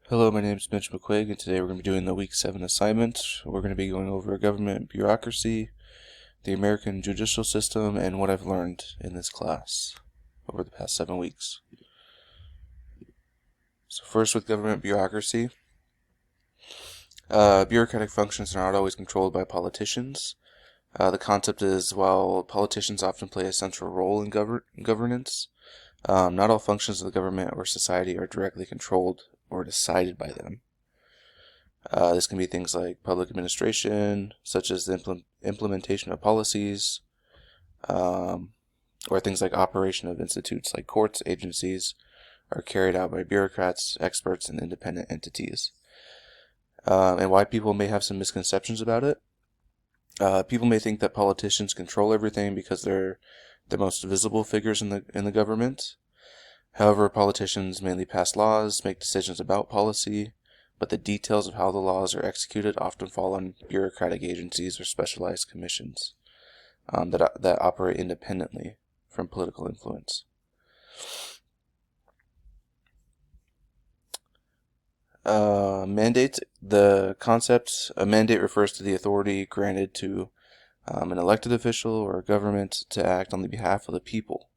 Hello, my name is Mitch McQuigg, and today we're going to be doing the Week 7 assignment. We're going to be going over government bureaucracy, the American judicial system, and what I've learned in this class over the past 7 weeks. So first, with government bureaucracy, bureaucratic functions are not always controlled by politicians. The concept is, while politicians often play a central role in governance, not all functions of the government or society are directly controlled or decided by them. This can be things like public administration, such as the implementation of policies, or things like operation of institutes like courts, agencies, are carried out by bureaucrats, experts, and independent entities. And why people may have some misconceptions about it. People may think that politicians control everything because they're the most visible figures in the government. However, politicians mainly pass laws, make decisions about policy, but the details of how the laws are executed often fall on bureaucratic agencies or specialized commissions that operate independently from political influence. Mandate. The concept, a mandate refers to the authority granted to an elected official or a government to act on the behalf of the people.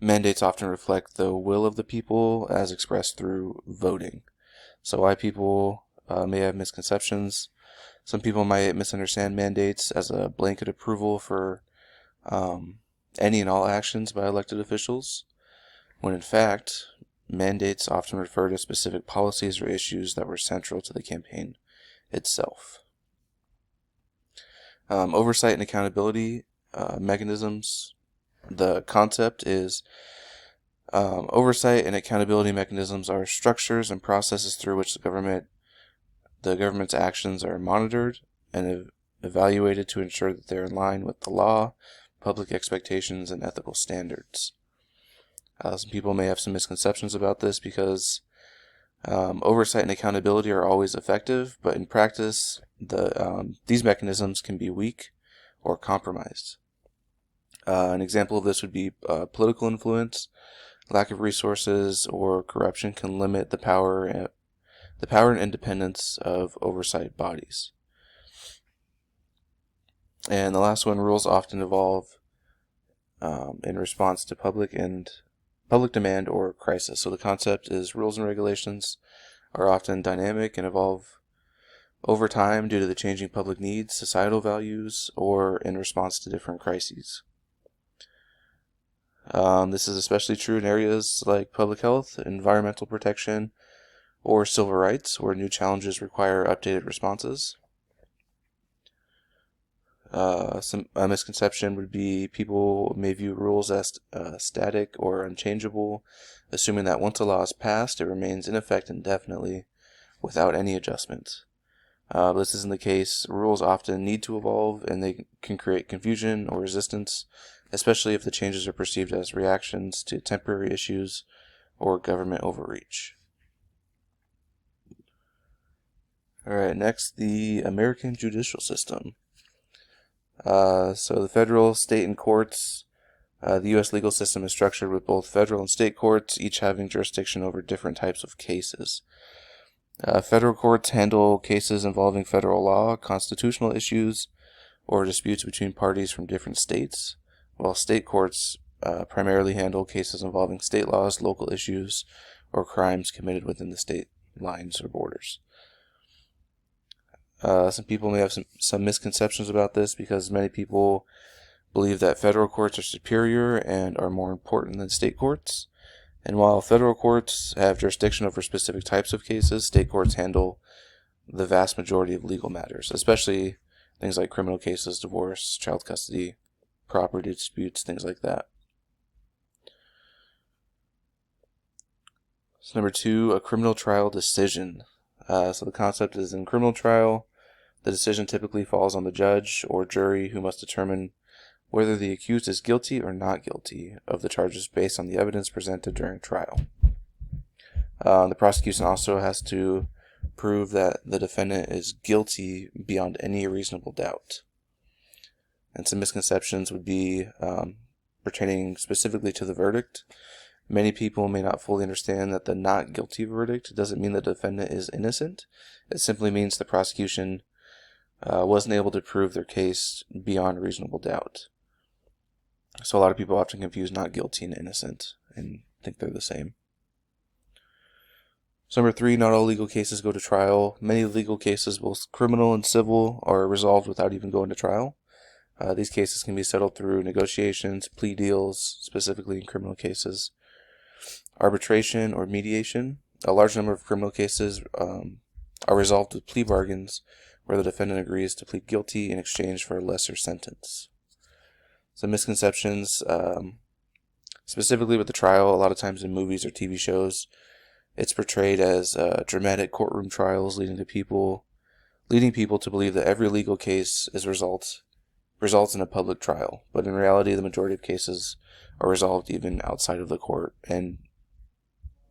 Mandates often reflect the will of the people as expressed through voting. So why people may have misconceptions. Some people might misunderstand mandates as a blanket approval for any and all actions by elected officials, when in fact, mandates often refer to specific policies or issues that were central to the campaign itself. Oversight and accountability mechanisms. The concept is oversight and accountability mechanisms are structures and processes through which the government's actions are monitored and evaluated to ensure that they're in line with the law, public expectations, and ethical standards. Some people may have some misconceptions about this because oversight and accountability are always effective, but in practice, these mechanisms can be weak or compromised. An example of this would be political influence. Lack of resources or corruption can limit the power and independence of oversight bodies. And the last one, rules often evolve in response to public demand or crisis. So the concept is rules and regulations are often dynamic and evolve over time due to the changing public needs, societal values, or in response to different crises. This is especially true in areas like public health, environmental protection, or civil rights, where new challenges require updated responses. A misconception would be people may view rules as static or unchangeable, assuming that once a law is passed, it remains in effect indefinitely without any adjustment. This isn't the case. Rules often need to evolve, and they can create confusion or resistance, especially if the changes are perceived as reactions to temporary issues or government overreach. Alright, next, the American judicial system. So the federal, state, and courts, the U.S. legal system is structured with both federal and state courts, each having jurisdiction over different types of cases. Federal courts handle cases involving federal law, constitutional issues, or disputes between parties from different states, while state courts primarily handle cases involving state laws, local issues, or crimes committed within the state lines or borders. Some people may have some misconceptions about this because many people believe that federal courts are superior and are more important than state courts. And while federal courts have jurisdiction over specific types of cases, state courts handle the vast majority of legal matters, especially things like criminal cases, divorce, child custody, property disputes, things like that. So number 2, a criminal trial decision. So the concept is, in criminal trial, the decision typically falls on the judge or jury, who must determine whether the accused is guilty or not guilty of the charges based on the evidence presented during trial. The prosecution also has to prove that the defendant is guilty beyond any reasonable doubt. And some misconceptions would be pertaining specifically to the verdict. Many people may not fully understand that the not guilty verdict doesn't mean the defendant is innocent. It simply means the prosecution wasn't able to prove their case beyond reasonable doubt. So a lot of people often confuse not guilty and innocent and think they're the same. So number 3, not all legal cases go to trial. Many legal cases, both criminal and civil, are resolved without even going to trial. These cases can be settled through negotiations, plea deals, specifically in criminal cases, arbitration, or mediation. A large number of criminal cases are resolved with plea bargains, where the defendant agrees to plead guilty in exchange for a lesser sentence. Some misconceptions, specifically with the trial, a lot of times in movies or TV shows, it's portrayed as dramatic courtroom trials leading people to believe that every legal case results in a public trial. But in reality, the majority of cases are resolved even outside of the court, and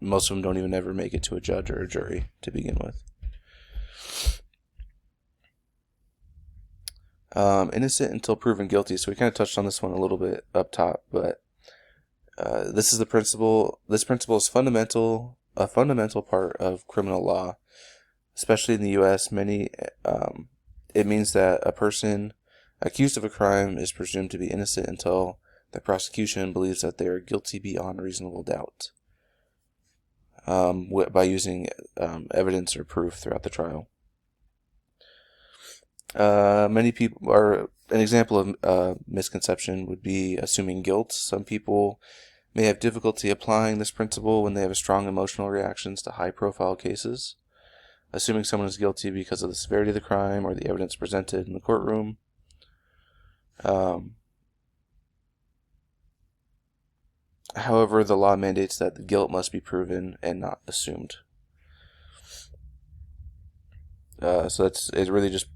most of them don't even ever make it to a judge or a jury to begin with. Innocent until proven guilty. So we kind of touched on this one a little bit up top, but this is the principle. This principle is a fundamental part of criminal law, especially in the U.S. It means that a person accused of a crime is presumed to be innocent until the prosecution believes that they are guilty beyond reasonable doubt, by using evidence or proof throughout the trial. Many people are an example of misconception would be assuming guilt. Some people may have difficulty applying this principle when they have strong emotional reactions to high-profile cases. Assuming someone is guilty because of the severity of the crime or the evidence presented in the courtroom. However, the law mandates that the guilt must be proven and not assumed. So it really just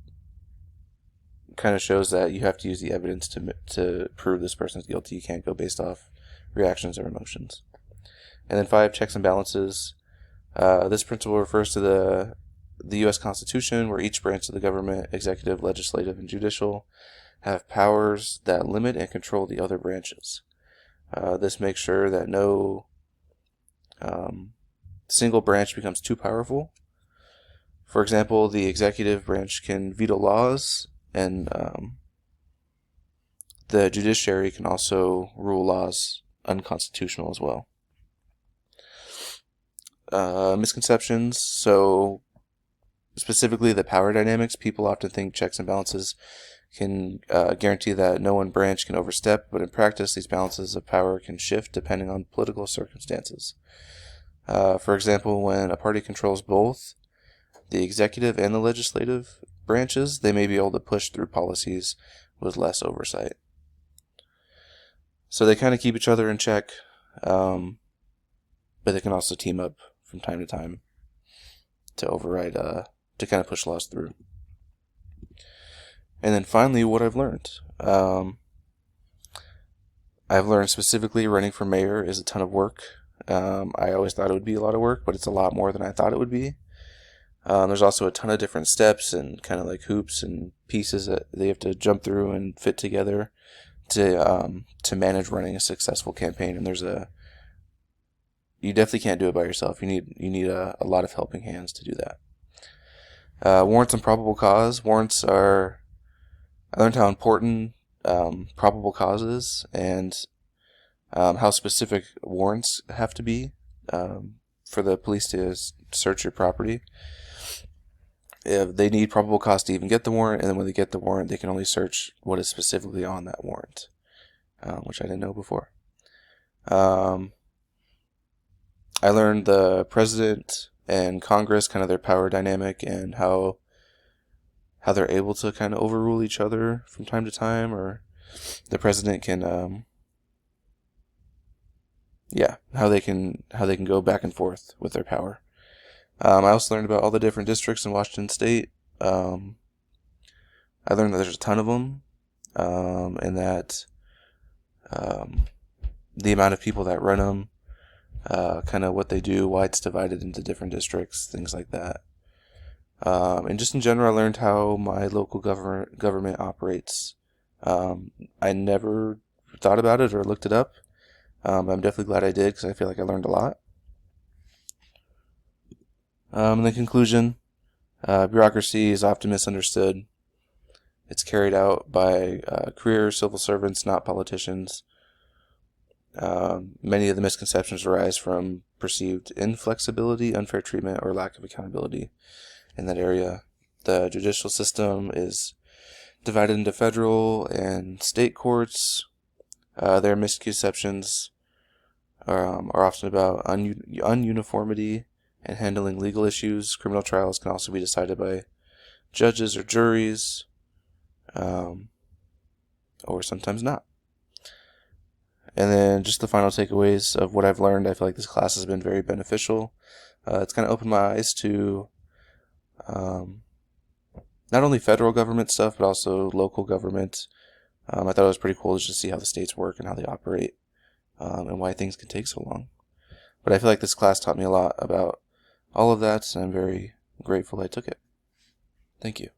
kind of shows that you have to use the evidence to prove this person's guilty. You can't go based off reactions or emotions. And then 5, checks and balances. This principle refers to the U.S. Constitution, where each branch of the government, executive, legislative, and judicial, have powers that limit and control the other branches. This makes sure that no single branch becomes too powerful. For example, the executive branch can veto laws, and the judiciary can also rule laws unconstitutional as well. Misconceptions. So specifically the power dynamics. People often think checks and balances can guarantee that no one branch can overstep, but in practice these balances of power can shift depending on political circumstances. For example, when a party controls both the executive and the legislative branches, they may be able to push through policies with less oversight. So they kind of keep each other in check, but they can also team up from time to time to override, to kind of push laws through. And then finally, what I've learned. I've learned specifically running for mayor is a ton of work. I always thought it would be a lot of work, but it's a lot more than I thought it would be. There's also a ton of different steps and kind of like hoops and pieces that they have to jump through and fit together to manage running a successful campaign. And you definitely can't do it by yourself. You need a lot of helping hands to do that. Warrants and probable cause. Warrants are, I learned how important probable cause is, and how specific warrants have to be for the police to search your property. If they need probable cause to even get the warrant, and then when they get the warrant, they can only search what is specifically on that warrant, which I didn't know before. I learned the president and Congress, kind of their power dynamic, and how they're able to kind of overrule each other from time to time, or the president can, how they can go back and forth with their power. I also learned about all the different districts in Washington State. I learned that there's a ton of them, and that the amount of people that run them, kind of what they do, why it's divided into different districts, things like that. And just in general, I learned how my local government operates. I never thought about it or looked it up, I'm definitely glad I did because I feel like I learned a lot. In the conclusion, bureaucracy is often misunderstood. It's carried out by career civil servants, not politicians. Many of the misconceptions arise from perceived inflexibility, unfair treatment, or lack of accountability in that area. The judicial system is divided into federal and state courts. Their misconceptions are often about ununiformity and handling legal issues. Criminal trials can also be decided by judges or juries, or sometimes not. And then just the final takeaways of what I've learned. I feel like this class has been very beneficial. It's kind of opened my eyes to not only federal government stuff, but also local government. I thought it was pretty cool to just see how the states work and how they operate, and why things can take so long. But I feel like this class taught me a lot about all of that, and I'm very grateful I took it. Thank you.